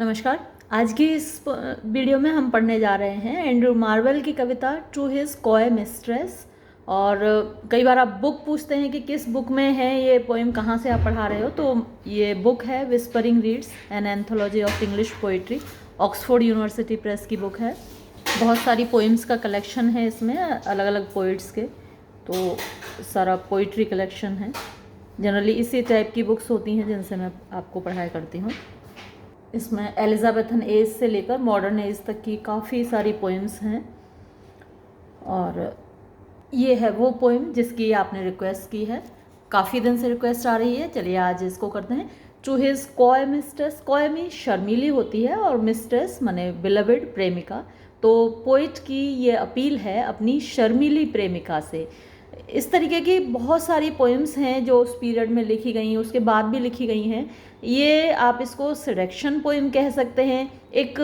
नमस्कार। आज की इस वीडियो में हम पढ़ने जा रहे हैं एंड्रू मार्वेल की कविता टू हिज कॉय मिस्ट्रेस। और कई बार आप बुक पूछते हैं कि किस बुक में है ये पोएम, कहाँ से आप पढ़ा रहे हो। तो ये बुक है whispering reads an anthology of English poetry, Oxford university press की बुक है। बहुत सारी पोएम्स का कलेक्शन है इसमें, अलग अलग पोइट्स के। तो सारा पोइट्री कलेक्शन है। जनरली इसी टाइप की बुक्स होती हैं जिनसे मैं आपको पढ़ाई करती हूँ। इसमें एलिजाबेथन एज से लेकर मॉडर्न एज तक की काफ़ी सारी पोएम्स हैं। और ये है वो पोएम जिसकी आपने रिक्वेस्ट की है। काफ़ी दिन से रिक्वेस्ट आ रही है, चलिए आज इसको करते हैं। To his coy mistress, coy में शर्मीली होती है और मिस्ट्रेस माने बिलवेड, प्रेमिका। तो पोइट की ये अपील है अपनी शर्मीली प्रेमिका से। इस तरीके की बहुत सारी पोएम्स हैं जो उस पीरियड में लिखी गई, उसके बाद भी लिखी गई हैं। ये आप इसको सेडक्शन पोएम कह सकते हैं। एक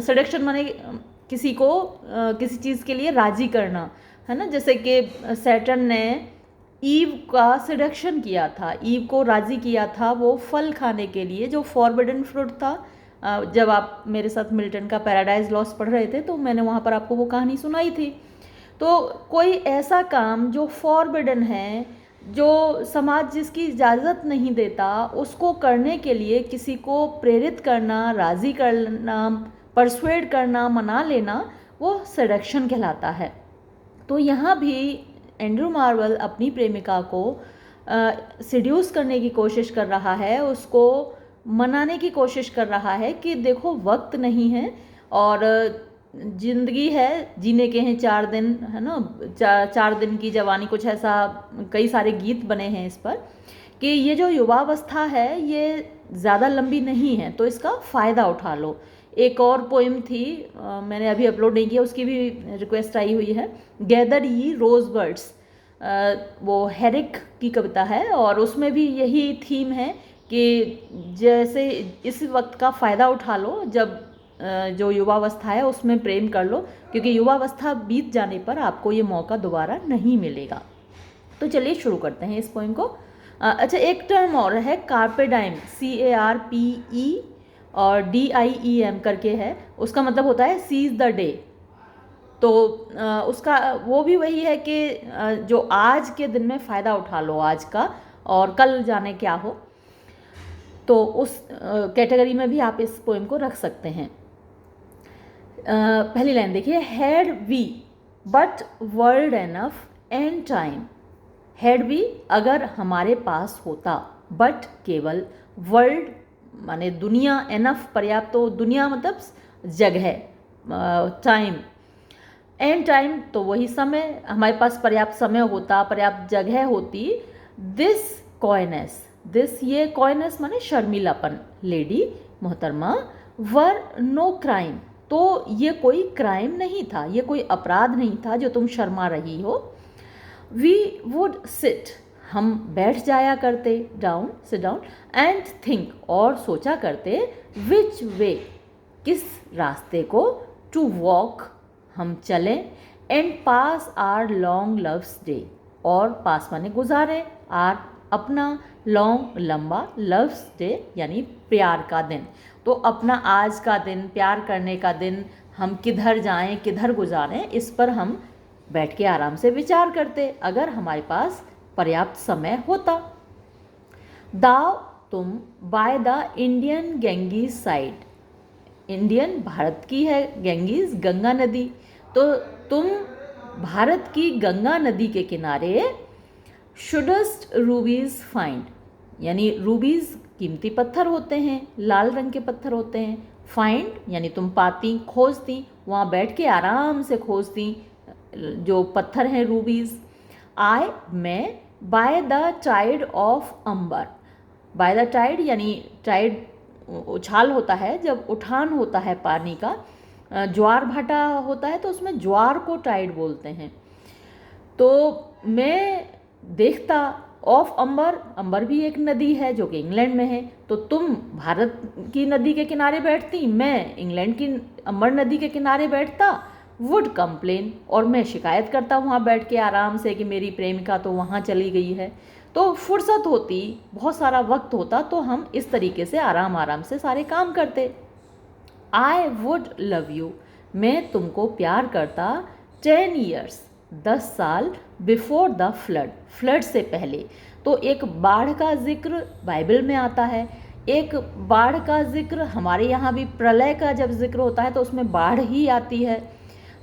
सेडक्शन माने किसी को किसी चीज़ के लिए राजी करना, है ना। जैसे कि सैटर्न ने ईव का सेडक्शन किया था, ईव को राजी किया था वो फल खाने के लिए जो फॉरबिडन फ्रूट था। जब आप मेरे साथ मिल्टन का पैराडाइज लॉस्ट पढ़ रहे थे तो मैंने वहाँ पर आपको वो कहानी सुनाई थी। तो कोई ऐसा काम जो फॉरबिडन है, जो समाज जिसकी इजाज़त नहीं देता, उसको करने के लिए किसी को प्रेरित करना, राज़ी करना, परसुएड करना, मना लेना, वो सेडक्शन कहलाता है। तो यहाँ भी एंड्रू मार्वेल अपनी प्रेमिका को सिड्यूस करने की कोशिश कर रहा है, उसको मनाने की कोशिश कर रहा है कि देखो वक्त नहीं है और जिंदगी है, जीने के हैं 4 दिन, है ना। 4 दिन की जवानी, कुछ ऐसा कई सारे गीत बने हैं इस पर कि ये जो युवावस्था है ये ज़्यादा लंबी नहीं है, तो इसका फ़ायदा उठा लो। एक और पोएम थी, मैंने अभी अपलोड नहीं किया, उसकी भी रिक्वेस्ट आई हुई है, गैदर ये रोज बर्ड्स। वो हेरिक की कविता है और उसमें भी यही थीम है कि जैसे इस वक्त का फ़ायदा उठा लो, जब जो युवावस्था है उसमें प्रेम कर लो, क्योंकि युवावस्था बीत जाने पर आपको ये मौका दोबारा नहीं मिलेगा। तो चलिए शुरू करते हैं इस पोएम को। अच्छा, एक टर्म और है कार्पे डाइम, CARPE और DIEM करके है। उसका मतलब होता है सीज द डे। तो उसका वो भी वही है कि जो आज के दिन में फ़ायदा उठा लो आज का, और कल जाने क्या हो। तो उस कैटेगरी में भी आप इस पोएम को रख सकते हैं। पहली लाइन देखिए, had we but world enough and time. Had we, अगर हमारे पास होता, बट केवल, वर्ल्ड माने दुनिया, एनफ पर्याप्त, तो दुनिया मतलब जगह, टाइम, एंड टाइम तो वही समय, हमारे पास पर्याप्त समय होता, पर्याप्त जगह होती। दिस कॉयनेस, दिस ये कॉयनेस माने शर्मिलापन, लेडी मोहतरमा, वर नो क्राइम, तो ये कोई क्राइम नहीं था, ये कोई अपराध नहीं था जो तुम शर्मा रही हो। वी वुड सिट, हम बैठ जाया करते, down, sit down, and think, और सोचा करते, विच वे, किस रास्ते को, टू वॉक, हम चलें, and pass our long love's day, और पास माने गुजारे, आर अपना, लॉन्ग लंबा, लव्स डे यानी प्यार का दिन। तो अपना आज का दिन, प्यार करने का दिन, हम किधर जाएं, किधर गुजारें, इस पर हम बैठ के आराम से विचार करते अगर हमारे पास पर्याप्त समय होता। दाव, तुम, by the Indian Genghis side, Indian Bharat की है, गैंगीज गंगा नदी, तो तुम भारत की गंगा नदी के किनारे, शुडस्ट रूबीज फाइंड, यानी रूबीज कीमती पत्थर होते हैं, लाल रंग के पत्थर होते हैं। फाइंड यानी तुम पाती, खोजती, वहाँ बैठ के आराम से खोजती जो पत्थर हैं रूबीज। आई, मैं, by the tide of Humber, by the tide यानी टाइड उछाल होता है, जब उठान होता है पानी का, ज्वार भाटा होता है तो उसमें ज्वार को टाइड बोलते हैं। तो मैं देखता, ऑफ अंबर, अंबर भी एक नदी है जो कि इंग्लैंड में है, तो तुम भारत की नदी के किनारे बैठती, मैं इंग्लैंड की अंबर नदी के किनारे बैठता। वुड कंप्लेन, और मैं शिकायत करता वहाँ बैठ के आराम से कि मेरी प्रेमिका तो वहाँ चली गई है। तो फुर्सत होती, बहुत सारा वक्त होता, तो हम इस तरीके से आराम आराम से सारे काम करते। आई वुड लव यू, मैं तुमको प्यार करता 10 ईयर्स, 10 साल, बिफोर द फ्लड, फ्लड से पहले। तो एक बाढ़ का जिक्र बाइबल में आता है, एक बाढ़ का जिक्र हमारे यहाँ भी, प्रलय का जब जिक्र होता है तो उसमें बाढ़ ही आती है।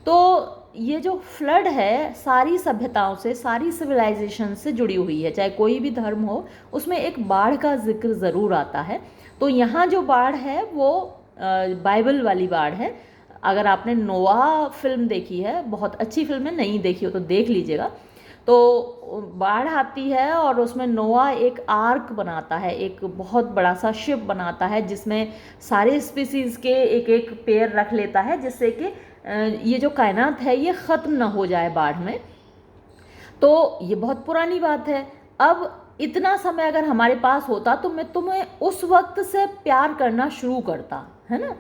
तो ये जो फ्लड है सारी सभ्यताओं से, सारी सिविलाइजेशन से जुड़ी हुई है, चाहे कोई भी धर्म हो, उसमें एक बाढ़ का जिक्र ज़रूर आता है। तो यहाँ जो बाढ़ है वो बाइबल वाली बाढ़ है। अगर आपने नोआ फिल्म देखी है, बहुत अच्छी फिल्म है, नहीं देखी हो तो देख लीजिएगा। तो बाढ़ आती है और उसमें नोआ एक आर्क बनाता है, एक बहुत बड़ा सा शिप बनाता है जिसमें सारे स्पीसीज़ के एक एक पेयर रख लेता है, जिससे कि ये जो कायनात है ये ख़त्म ना हो जाए बाढ़ में। तो ये बहुत पुरानी बात है। अब इतना समय अगर हमारे पास होता तो मैं तुम्हें उस वक्त से प्यार करना शुरू करता, है ना।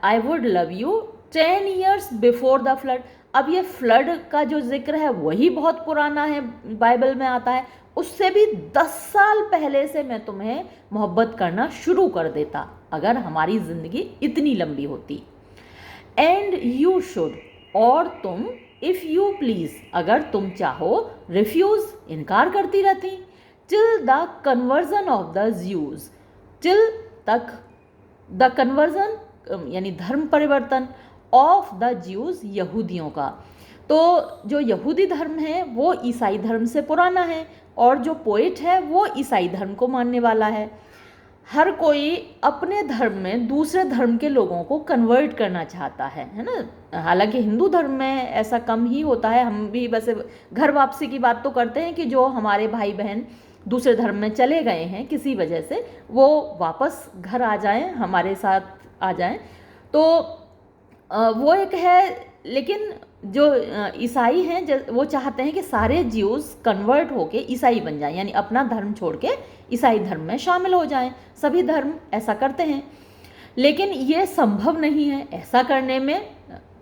I would love you 10 years before the flood. अब ये फ्लड का जो जिक्र है वही बहुत पुराना है, बाइबल में आता है, उससे भी 10 साल पहले से मैं तुम्हें मोहब्बत करना शुरू कर देता अगर हमारी ज़िंदगी इतनी लंबी होती। एंड यू शुड, और तुम, इफ़ यू प्लीज़, अगर तुम चाहो, रिफ्यूज़, इनकार करती रहती, till the conversion of the Jews, till तक, द कन्वर्जन यानी धर्म परिवर्तन, ऑफ द ज्यूज़, यहूदियों का। तो जो यहूदी धर्म है वो ईसाई धर्म से पुराना है, और जो पोइट है वो ईसाई धर्म को मानने वाला है। हर कोई अपने धर्म में दूसरे धर्म के लोगों को कन्वर्ट करना चाहता है ना। हालांकि हिंदू धर्म में ऐसा कम ही होता है, हम भी वैसे घर वापसी की बात तो करते हैं कि जो हमारे भाई बहन दूसरे धर्म में चले गए हैं किसी वजह से, वो वापस घर आ जाएं, हमारे साथ आ जाएं। तो वो एक है। लेकिन जो ईसाई हैं वो चाहते हैं कि सारे ज्यूज़ कन्वर्ट होके ईसाई बन जाएं, यानी अपना धर्म छोड़ के ईसाई धर्म में शामिल हो जाएं। सभी धर्म ऐसा करते हैं, लेकिन ये संभव नहीं है। ऐसा करने में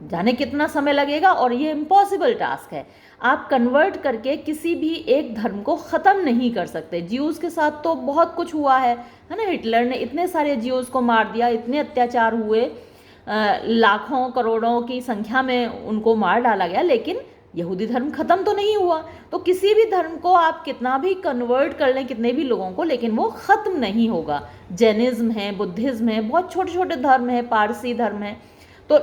जाने कितना समय लगेगा, और ये इम्पॉसिबल टास्क है। आप कन्वर्ट करके किसी भी एक धर्म को ख़त्म नहीं कर सकते। ज्यूज़ के साथ तो बहुत कुछ हुआ है ना। हिटलर ने इतने सारे ज्यूज़ को मार दिया, इतने अत्याचार हुए, लाखों करोड़ों की संख्या में उनको मार डाला गया, लेकिन यहूदी धर्म ख़त्म तो नहीं हुआ। तो किसी भी धर्म को आप कितना भी कन्वर्ट कर लें, कितने भी लोगों को, लेकिन वो ख़त्म नहीं होगा। जैनिज़्म है, बुद्धिज़्म है, बहुत छोटे छोटे धर्म है, पारसी धर्म है। तो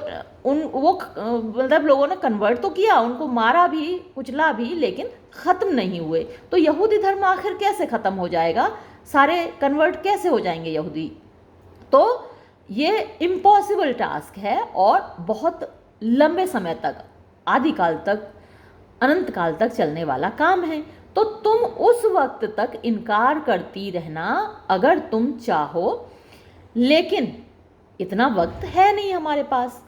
वो मतलब लोगों ने कन्वर्ट तो किया, उनको मारा भी, कुचला भी, लेकिन ख़त्म नहीं हुए। तो यहूदी धर्म आखिर कैसे ख़त्म हो जाएगा? सारे कन्वर्ट कैसे हो जाएंगे यहूदी? तो ये इम्पॉसिबल टास्क है और बहुत लंबे समय तक, आदिकाल तक, अनंत काल तक चलने वाला काम है। तो तुम उस वक्त तक इनकार करती रहना अगर तुम चाहो, लेकिन इतना वक्त है नहीं हमारे पास।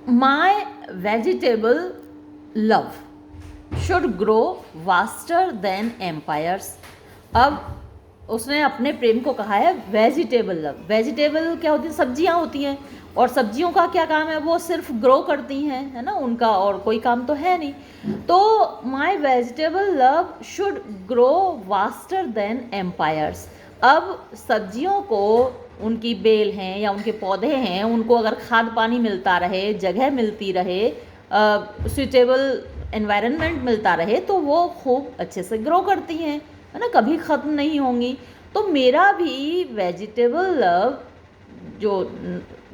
My vegetable love should grow vaster than empires. अब उसने अपने प्रेम को कहा है वेजिटेबल लव। वेजिटेबल क्या होती है? सब्जियां होती हैं, और सब्जियों का क्या काम है? वो सिर्फ ग्रो करती हैं, है ना, उनका और कोई काम तो है नहीं। तो my vegetable love should grow vaster than empires. अब सब्जियों को, उनकी बेल हैं या उनके पौधे हैं, उनको अगर खाद पानी मिलता रहे, जगह मिलती रहे, सुइटेबल एनवायरनमेंट मिलता रहे, तो वो खूब अच्छे से ग्रो करती हैं, है ना, कभी ख़त्म नहीं होंगी। तो मेरा भी वेजिटेबल लव, जो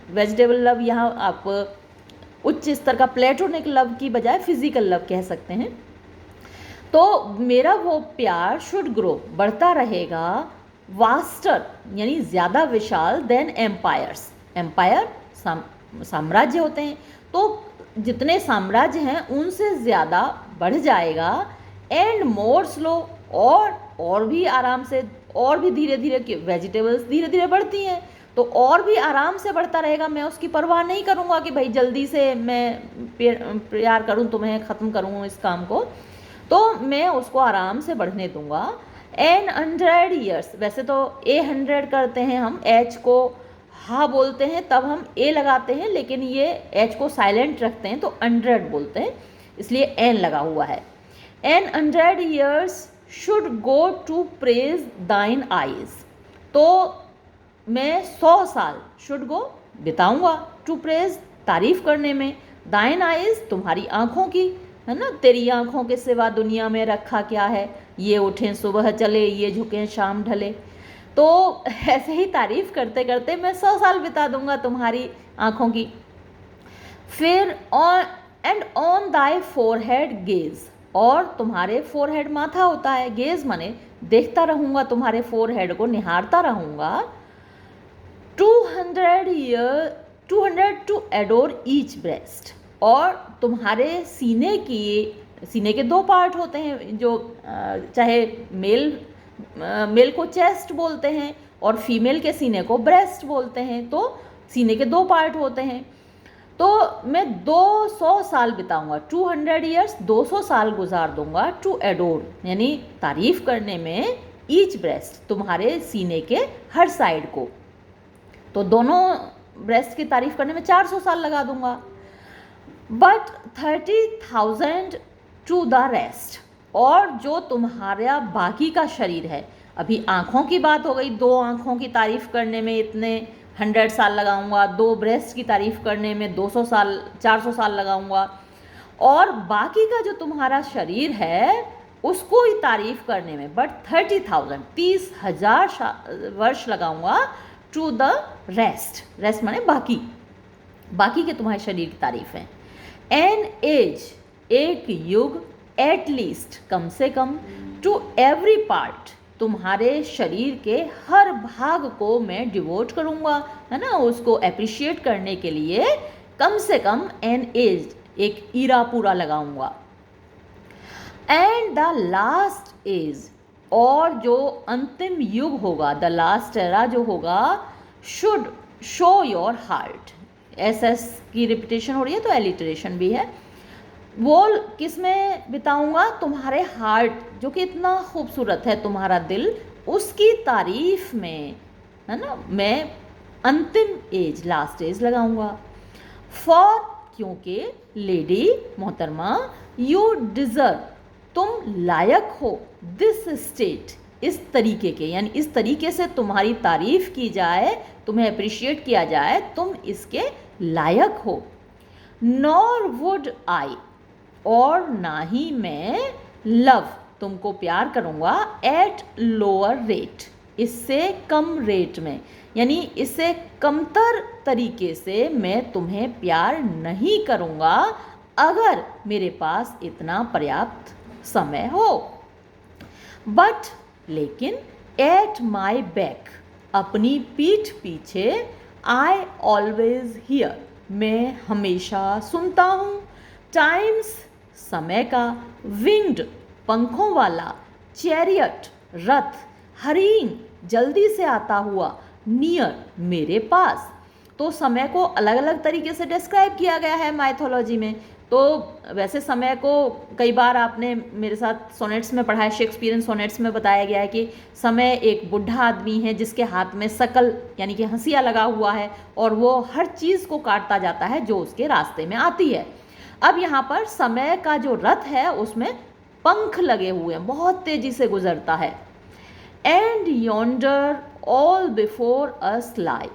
वेजिटेबल लव यहाँ आप उच्च स्तर का प्लेटोनिक लव की बजाय फिजिकल लव कह सकते हैं। तो मेरा वो प्यार शुड ग्रो, बढ़ता रहेगा, वास्टर यानी ज़्यादा विशाल, देन एम्पायर्स। एम्पायर साम्राज्य होते हैं, तो जितने साम्राज्य हैं उनसे ज़्यादा बढ़ जाएगा। एंड मोर स्लो, और भी आराम से, और भी धीरे धीरे, वेजिटेबल्स धीरे धीरे बढ़ती हैं तो और भी आराम से बढ़ता रहेगा। मैं उसकी परवाह नहीं करूँगा कि भाई जल्दी से मैं प्यार करूँ, तुम्हें ख़त्म करूँ इस काम को, तो मैं उसको आराम से बढ़ने दूँगा। एन 100 ईयर्स, वैसे तो A100 करते हैं हम, एच को हाँ बोलते हैं तब हम ए लगाते हैं, लेकिन ये एच को साइलेंट रखते हैं तो 100 बोलते हैं, इसलिए एन लगा हुआ है। An 100 years should go to praise thine eyes. तो मैं 100 साल शुड गो बिताऊंगा टू प्रेज तारीफ करने में, दाइन आइज तुम्हारी आँखों की, है ना, तेरी आँखों के सिवा दुनिया में रखा क्या है, ये उठें सुबह चले, ये झुकें शाम ढले। तो ऐसे ही तारीफ करते करते मैं 100 साल बिता दूंगा तुम्हारी आँखों की। फिर ऑन दाई फोरहेड गेज, और तुम्हारे फोरहेड माथा होता है, गेज माने देखता रहूंगा, तुम्हारे फोरहेड को निहारता रहूंगा। 200 टू एडोर ईच ब्रेस्ट, और तुम्हारे सीने के 2 पार्ट होते हैं, जो चाहे मेल को चेस्ट बोलते हैं और फीमेल के सीने को ब्रेस्ट बोलते हैं, तो सीने के 2 पार्ट होते हैं। तो मैं 200 साल बिताऊंगा, 200 ईयर्स, 200 साल गुजार दूंगा टू एडोर यानी तारीफ करने में, ईच ब्रेस्ट तुम्हारे सीने के हर साइड को, तो दोनों ब्रेस्ट की तारीफ करने में 400 साल लगा दूंगा। बट 30,000 टू द रेस्ट, और जो तुम्हारा बाकी का शरीर है, अभी आँखों की बात हो गई, 2 आँखों की तारीफ करने में इतने 100 साल लगाऊंगा, 2 ब्रेस्ट की तारीफ करने में 200 साल 400 साल लगाऊंगा, और बाकी का जो तुम्हारा शरीर है उसको ही तारीफ करने में बट 30,000 वर्ष लगाऊंगा टू द रेस्ट माने बाकी के तुम्हारे शरीर की तारीफ है। एन एज, एक युग, एट लीस्ट कम से कम, टू एवरी पार्ट, तुम्हारे शरीर के हर भाग को मैं डिवोट करूँगा, है ना, उसको अप्रिशिएट करने के लिए कम से कम एन एज, एक ईरा पूरा लगाऊंगा। एंड द लास्ट एज, और जो अंतिम युग होगा, द लास्ट एरा जो होगा, should show your heart, S की रिपीटेशन हो रही है तो एलिटरेशन भी है, वो किस में बिताऊंगा, तुम्हारे हार्ट जो कि इतना खूबसूरत है, तुम्हारा दिल, उसकी तारीफ में, है ना, मैं अंतिम एज, लास्ट एज लगाऊंगा। फॉर, क्योंकि लेडी मोहतरमा, यू डिजर्व, तुम लायक हो, दिस स्टेट, इस तरीके के, यानी इस तरीके से तुम्हारी तारीफ की जाए, तुम्हें अप्रिशिएट किया जाए, तुम इसके लायक हो। नॉर वुड आई, और ना ही मैं लव, तुमको प्यार करूँगा, एट लोअर रेट, इससे कम रेट में, यानी इससे कमतर तरीके से मैं तुम्हें प्यार नहीं करूँगा अगर मेरे पास इतना पर्याप्त समय हो। बट, लेकिन, एट माई बैक, अपनी पीठ पीछे, आई ऑलवेज हियर, मैं हमेशा सुनता हूँ, टाइम्स, समय का, विंग्ड, पंखों वाला, चैरियट, रथ, हरीइंग, जल्दी से आता हुआ, नियर, मेरे पास। तो समय को अलग अलग तरीके से डिस्क्राइब किया गया है माइथोलॉजी में। तो वैसे समय को कई बार आपने मेरे साथ सोनेट्स में पढ़ा है, शेक्सपियरन सोनेट्स में बताया गया है कि समय एक बुढ़ा आदमी है जिसके हाथ में शकल यानी कि हंसिया लगा हुआ है, और वो हर चीज़ को काटता जाता है जो उसके रास्ते में आती है। अब यहाँ पर समय का जो रथ है उसमें पंख लगे हुए हैं, बहुत तेजी से गुजरता है। And yonder all before us lie,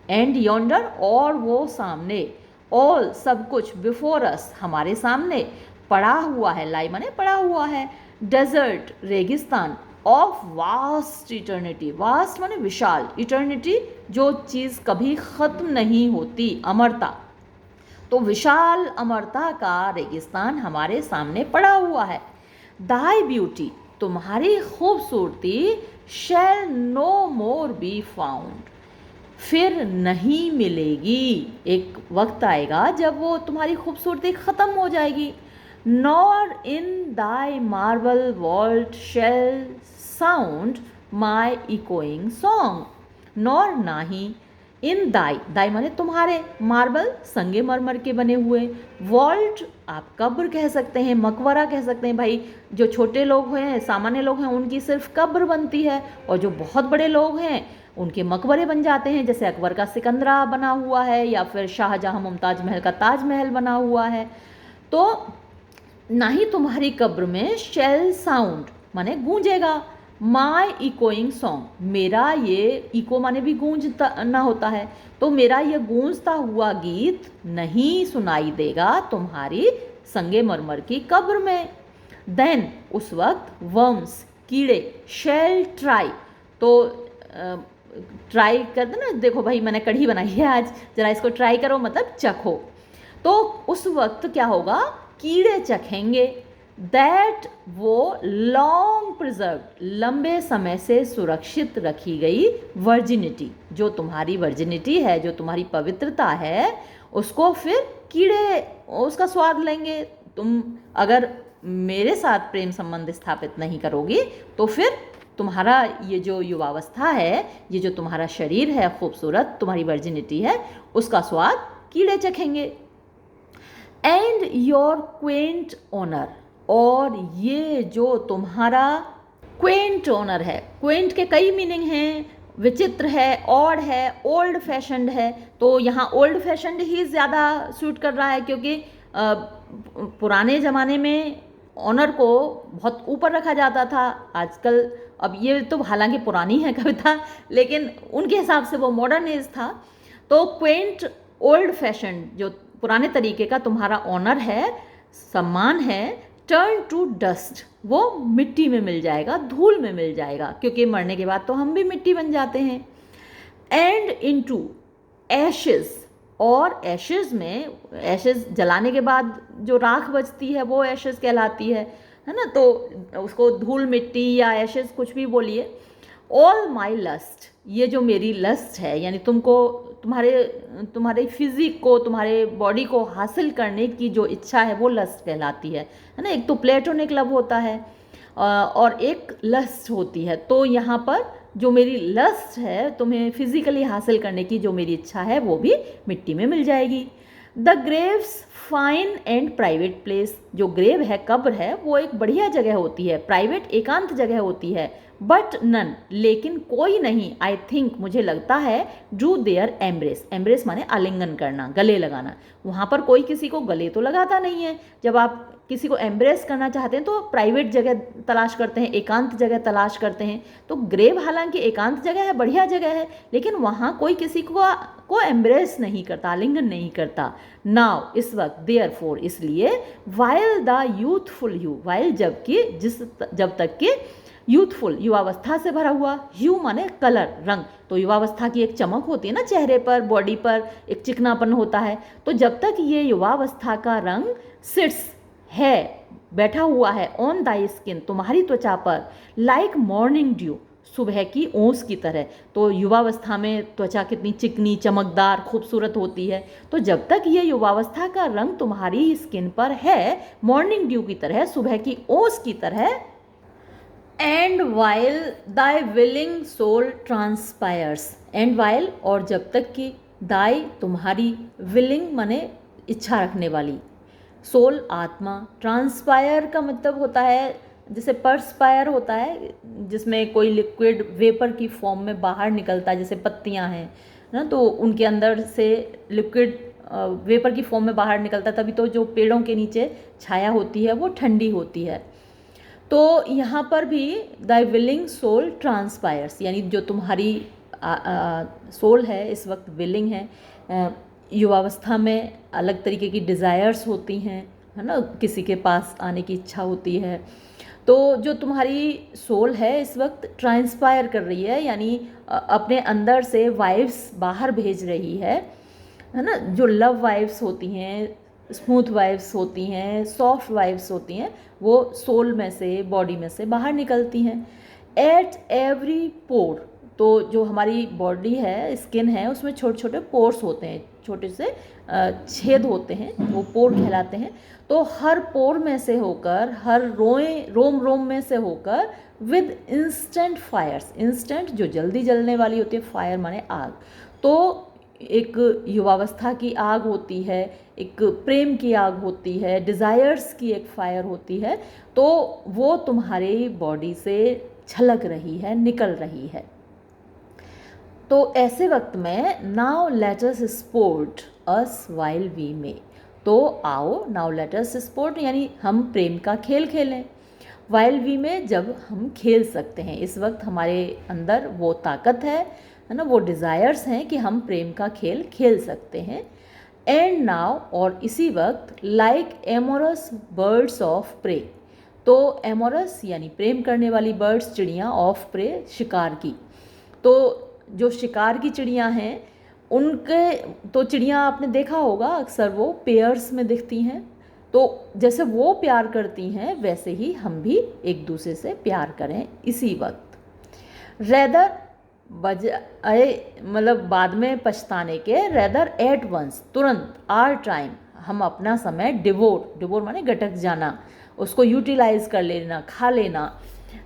and yonder, और वो सामने, ऑल, सब कुछ, बिफोर अस, हमारे सामने, पड़ा हुआ है, लाई माने पड़ा हुआ है, डेजर्ट, रेगिस्तान, ऑफ वास्ट इटर्निटी, वास्ट माने विशाल, इटर्निटी जो चीज़ कभी ख़त्म नहीं होती, अमरता, तो विशाल अमरता का रेगिस्तान हमारे सामने पड़ा हुआ है। दाई ब्यूटी, तुम्हारी खूबसूरती, शैल नो मोर बी फाउंड, फिर नहीं मिलेगी, एक वक्त आएगा जब वो तुम्हारी खूबसूरती ख़त्म हो जाएगी। Nor in thy marble vault shall sound my echoing song, nor, ना ही, इन दाई, दाई माने तुम्हारे, मार्बल, संगमरमर के बने हुए, वॉल्ट आप कब्र कह सकते हैं, मकबरा कह सकते हैं, भाई जो छोटे लोग हैं, सामान्य लोग हैं, उनकी सिर्फ कब्र बनती है, और जो बहुत बड़े लोग हैं उनके मकबरे बन जाते हैं, जैसे अकबर का सिकंदरा बना हुआ है, या फिर शाहजहां मुमताज महल का ताजमहल बना हुआ है। तो ना ही तुम्हारी कब्र में शेल साउंड माने गूंजेगा, माई इकोइंग सॉन्ग, मेरा ये इको माने भी गूंजना होता है, तो मेरा ये गूंजता हुआ गीत नहीं सुनाई देगा तुम्हारी संगे मरमर की कब्र में। देन उस वक्त वर्म्स कीड़े, शेल ट्राई, तो ट्राई करते ना, देखो भाई मैंने कढ़ी बनाई है आज, जरा इसको ट्राई करो मतलब चखो, तो उस वक्त क्या होगा, कीड़े चखेंगे। दैट वो लॉन्ग प्रिजर्व, लंबे समय से सुरक्षित रखी गई वर्जिनिटी, जो तुम्हारी वर्जिनिटी है, जो तुम्हारी पवित्रता है, उसको फिर कीड़े उसका स्वाद लेंगे। तुम अगर मेरे साथ प्रेम संबंध स्थापित नहीं करोगी तो फिर तुम्हारा ये जो युवावस्था है, ये जो तुम्हारा शरीर है खूबसूरत, तुम्हारी वर्जिनिटी है, उसका स्वाद कीड़े चखेंगे। एंड योर क्वेंट ऑनर, और ये जो तुम्हारा क्वेंट ऑनर है, क्वेंट के कई मीनिंग हैं, विचित्र है, ऑड है, ओल्ड फैशन्ड है, तो यहाँ ओल्ड फैशन्ड ही ज़्यादा सूट कर रहा है, क्योंकि पुराने ज़माने में ऑनर को बहुत ऊपर रखा जाता था। आजकल अब ये तो हालांकि पुरानी है कविता, लेकिन उनके हिसाब से वो मॉडर्न एज था, तो क्वेंट ओल्ड फैशन, जो पुराने तरीके का तुम्हारा ऑनर है, सम्मान है, टर्न टू डस्ट, वो मिट्टी में मिल जाएगा, धूल में मिल जाएगा, क्योंकि मरने के बाद तो हम भी मिट्टी बन जाते हैं। एंड इनटू एशेस, और एशेस में, एशेस जलाने के बाद जो राख बचती है वो एशेस कहलाती है ना, तो उसको धूल मिट्टी या एशेस कुछ भी बोलिए। ऑल माई लस्ट, ये जो मेरी लस्ट है, यानी तुमको, तुम्हारे फिजिक को, तुम्हारे बॉडी को हासिल करने की जो इच्छा है वो लस्ट कहलाती है ना। एक तो प्लेटोनिक लव होता है और एक लस्ट होती है, तो यहाँ पर जो मेरी लस्ट है, तुम्हें फिजिकली हासिल करने की जो मेरी इच्छा है, वो भी मिट्टी में मिल जाएगी। The Graves fine and private place, जो ग्रेव है, कब्र है, वो एक बढ़िया जगह होती है, प्राइवेट एकांत जगह होती है। बट नन, लेकिन कोई नहीं, आई थिंक, मुझे लगता है, डू देयर एम्ब्रेस, एम्ब्रेस माने आलिंगन करना, गले लगाना, वहाँ पर कोई किसी को गले तो लगाता नहीं है। जब आप किसी को एम्ब्रेस करना चाहते हैं तो प्राइवेट जगह तलाश करते हैं, एकांत जगह तलाश करते हैं। तो ग्रेव हालांकि एकांत जगह है, बढ़िया जगह है, लेकिन वहाँ कोई किसी को एम्ब्रेस नहीं करता, आलिंगन नहीं करता। नाउ, इस वक्त, देयरफॉर, इसलिए, while the youthful you, while जब तक कि यूथफुल, युवावस्था से भरा हुआ, ह्यू माने कलर, रंग, तो युवावस्था की एक चमक होती है ना चेहरे पर, बॉडी पर एक चिकनापन होता है, तो जब तक ये युवावस्था का रंग सिट्स है, बैठा हुआ है, ऑन दाई स्किन, तुम्हारी त्वचा पर, लाइक मॉर्निंग ड्यू, सुबह की ओस की तरह, तो युवावस्था में त्वचा कितनी चिकनी, चमकदार, खूबसूरत होती है, तो जब तक ये युवावस्था का रंग तुम्हारी स्किन पर है, मॉर्निंग ड्यू की तरह, सुबह की ओस की तरह। And while thy willing soul transpires, and while, और जब तक कि, दाई तुम्हारी, विलिंग माने इच्छा रखने वाली, सोल आत्मा, ट्रांसपायर का मतलब होता है, जैसे परस्पायर होता है जिसमें कोई लिक्विड वेपर की फॉर्म में बाहर निकलता है, जैसे पत्तियां हैं ना, तो उनके अंदर से लिक्विड वेपर की फॉर्म में बाहर निकलता है, तभी तो जो पेड़ों के नीचे छाया होती है वो ठंडी होती है। तो यहाँ पर भी दाई विलिंग सोल ट्रांसपायर्स, यानी जो तुम्हारी सोल है इस वक्त विलिंग है, युवावस्था में अलग तरीके की डिज़ायर्स होती हैं, है ना, किसी के पास आने की इच्छा होती है, तो जो तुम्हारी सोल है इस वक्त ट्रांसपायर कर रही है, यानी अपने अंदर से वाइब्स बाहर भेज रही है ना, जो लव वाइब्स होती हैं, स्मूथ वाइब्स होती हैं, सॉफ्ट वाइब्स होती हैं, वो सोल में से, बॉडी में से बाहर निकलती हैं। एट एवरी पोर, तो जो हमारी बॉडी है, स्किन है, उसमें छोटे छोटे पोर्स होते हैं, छोटे से छेद होते हैं, वो पोर कहलाते हैं। तो हर पोर में से होकर, हर रोम में से होकर, विद इंस्टेंट फायर्स, इंस्टेंट जो जल्दी जलने वाली होती है, फायर माने आग, तो एक युवावस्था की आग होती है, एक प्रेम की आग होती है, डिज़ायर्स की एक फायर होती है, तो वो तुम्हारी बॉडी से छलक रही है, निकल रही है। तो ऐसे वक्त में, now let us sport us while we may, तो आओ, नाउ लेट अस स्पोर्ट, यानी हम प्रेम का खेल खेलें, वाइल वी में जब हम खेल सकते हैं, इस वक्त हमारे अंदर वो ताकत है ना, वो डिज़ायर्स हैं कि हम प्रेम का खेल खेल सकते हैं। एंड नाउ, और इसी वक्त, like amorous birds of prey, तो एमोरस यानी प्रेम करने वाली बर्ड्स, चिड़ियाँ, ऑफ प्रे शिकार की, तो जो शिकार की चिड़ियाँ हैं उनके, तो चिड़ियाँ आपने देखा होगा अक्सर वो पेयर्स में दिखती हैं, तो जैसे वो प्यार करती हैं वैसे ही हम भी एक दूसरे से प्यार करें इसी वक्त। रेदर, बजाय मतलब बाद में पछताने के, रेदर एट वंस, तुरंत, आर टाइम, हम अपना समय, डिवोर माने गटक जाना, उसको यूटिलाइज कर लेना, खा लेना,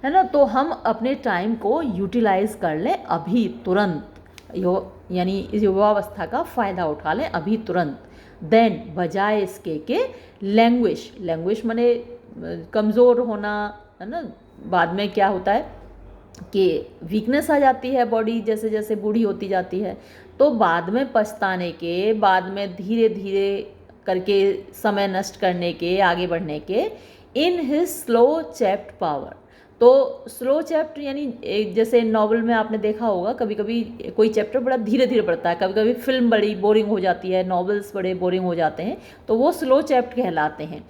है ना, तो हम अपने टाइम को यूटिलाइज कर लें अभी तुरंत, यानी युवावस्था का फ़ायदा उठा लें अभी तुरंत। देन, बजाय इसके कि लैंग्वेज माने कमज़ोर होना, है ना, बाद में क्या होता है कि वीकनेस आ जाती है बॉडी जैसे जैसे बूढ़ी होती जाती है, तो बाद में पछताने के, बाद में धीरे धीरे करके समय नष्ट करने के, आगे बढ़ने के, इन हिज स्लो चैप्ट पावर, तो स्लो चैप्ट यानी जैसे नॉवल में आपने देखा होगा कभी कभी कोई चैप्टर बड़ा धीरे धीरे पढ़ता है, कभी कभी फिल्म बड़ी बोरिंग हो जाती है, नॉवेल्स बड़े बोरिंग हो जाते हैं, तो वो स्लो चैप्ट कहलाते हैं।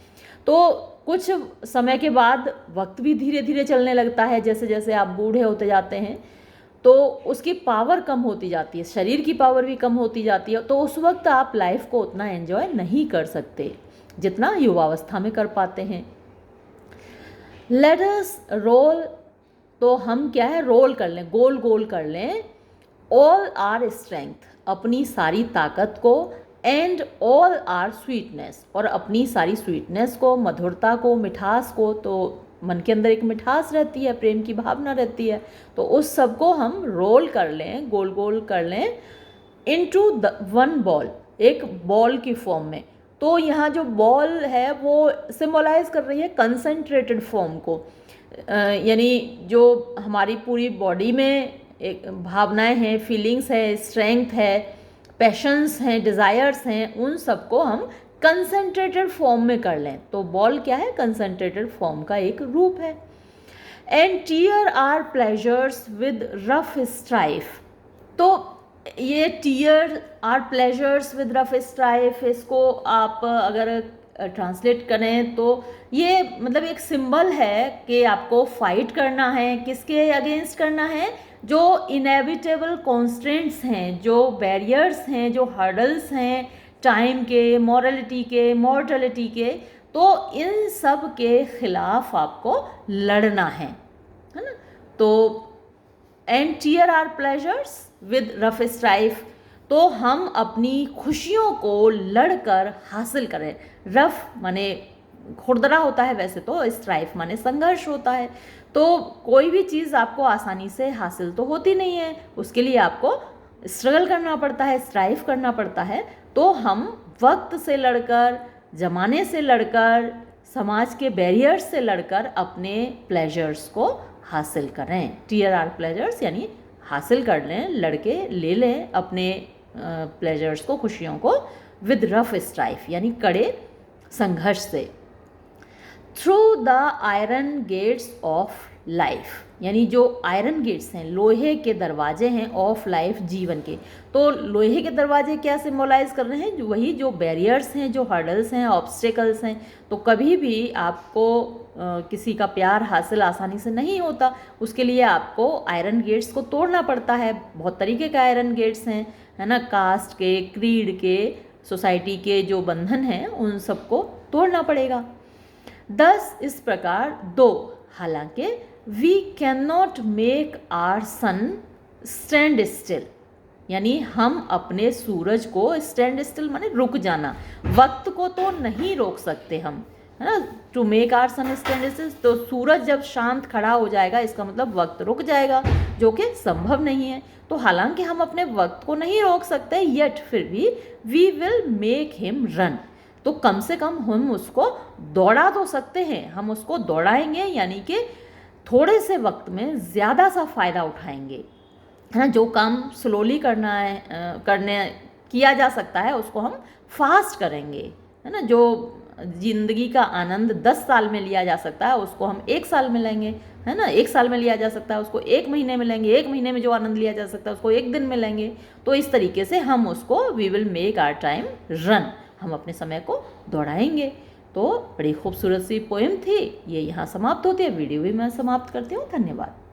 तो कुछ समय के बाद वक्त भी धीरे धीरे चलने लगता है, जैसे जैसे आप बूढ़े होते जाते हैं तो उसकी पावर कम होती जाती है, शरीर की पावर भी कम होती जाती है, तो उस वक्त आप लाइफ को उतना एंजॉय नहीं कर सकते जितना युवावस्था में कर पाते हैं। लेट अस रोल, तो हम क्या है, रोल कर लें, गोल कर लें, ऑल आर स्ट्रेंथ, अपनी सारी ताकत को, एंड ऑल आर स्वीटनेस, और अपनी सारी स्वीटनेस को, मधुरता को, मिठास को, तो मन के अंदर एक मिठास रहती है, प्रेम की भावना रहती है, तो उस सब को हम रोल कर लें, गोल कर लें, इनटू द वन बॉल, एक बॉल की फॉर्म में। तो यहाँ जो बॉल है वो सिम्बोलाइज कर रही है कंसंट्रेटेड फॉर्म को, यानी जो हमारी पूरी बॉडी में एक भावनाएं हैं, फीलिंग्स है, स्ट्रेंथ है, पैशंस हैं, डिज़ायर्स हैं, उन सबको हम कंसंट्रेटेड फॉर्म में कर लें, तो बॉल क्या है, कंसंट्रेटेड फॉर्म का एक रूप है। And tear our pleasures with rough strife, तो ये tear our pleasures with rough strife, इसको आप अगर ट्रांसलेट करें तो ये मतलब एक सिंबल है कि आपको फाइट करना है, किसके अगेंस्ट करना है, जो इनेविटेबल कॉन्स्टेंट्स हैं, जो बैरियर्स हैं, जो हर्डल्स हैं, टाइम के, मॉरलिटी के, मॉर्टलिटी के, तो इन सब के खिलाफ आपको लड़ना है ना। तो and tear our pleasures with rough strife, तो हम अपनी खुशियों को लड़कर हासिल करें। रफ माने खुरदरा होता है वैसे तो, स्ट्राइफ माने संघर्ष होता है, तो कोई भी चीज़ आपको आसानी से हासिल तो होती नहीं है, उसके लिए आपको स्ट्रगल करना पड़ता है, स्ट्राइव करना पड़ता है। तो हम वक्त से लड़कर, ज़माने से लड़कर, समाज के बैरियर्स से लड़कर अपने प्लेजर्स को हासिल करें। टीयर आर प्लेजर्स यानी हासिल कर लें, लड़के ले लें अपने प्लेजर्स को, खुशियों को, विद रफ स्ट्राइफ यानी कड़े संघर्ष से। Through the iron gates of life, यानी जो आयरन गेट्स हैं, लोहे के दरवाजे हैं, ऑफ लाइफ जीवन के, तो लोहे के दरवाजे क्या सिम्बोलाइज कर रहे हैं, वही जो बैरियर्स हैं, जो हर्डल्स हैं, ऑब्स्टेकल्स हैं। तो कभी भी आपको किसी का प्यार हासिल आसानी से नहीं होता, उसके लिए आपको आयरन गेट्स को तोड़ना पड़ता है। बहुत तरीके के आयरन गेट्स हैं, है ना, कास्ट के, क्रीड के, सोसाइटी के जो बंधन हैं उन सबको तोड़ना पड़ेगा। 10 इस प्रकार, दो हालांकि, we cannot make our sun stand still, यानी हम अपने सूरज को, स्टैंड स्टिल माने रुक जाना, वक्त को तो नहीं रोक सकते हम, है ना। To make our sun stand still, तो सूरज जब शांत खड़ा हो जाएगा इसका मतलब वक्त रुक जाएगा, जो कि संभव नहीं है। तो हालांकि हम अपने वक्त को नहीं रोक सकते, येट फिर भी we will make him run, तो कम से कम हम उसको दौड़ा तो सकते हैं, हम उसको दौड़ाएंगे, यानी कि थोड़े से वक्त में ज़्यादा सा फ़ायदा उठाएंगे, है ना। जो काम स्लोली करना है, किया जा सकता है उसको हम फास्ट करेंगे, है ना। जो जिंदगी का आनंद 10 साल में लिया जा सकता है उसको हम 1 साल में लेंगे, है ना। 1 साल में लिया जा सकता है उसको 1 महीने में लेंगे, 1 महीने में जो आनंद लिया जा सकता है उसको 1 दिन में लेंगे। तो इस तरीके से हम उसको we will make our time run, हम अपने समय को दौड़ाएंगे। तो बड़ी खूबसूरत सी पोएम थी ये, यहाँ समाप्त होती है। वीडियो भी मैं समाप्त करती हूँ। धन्यवाद।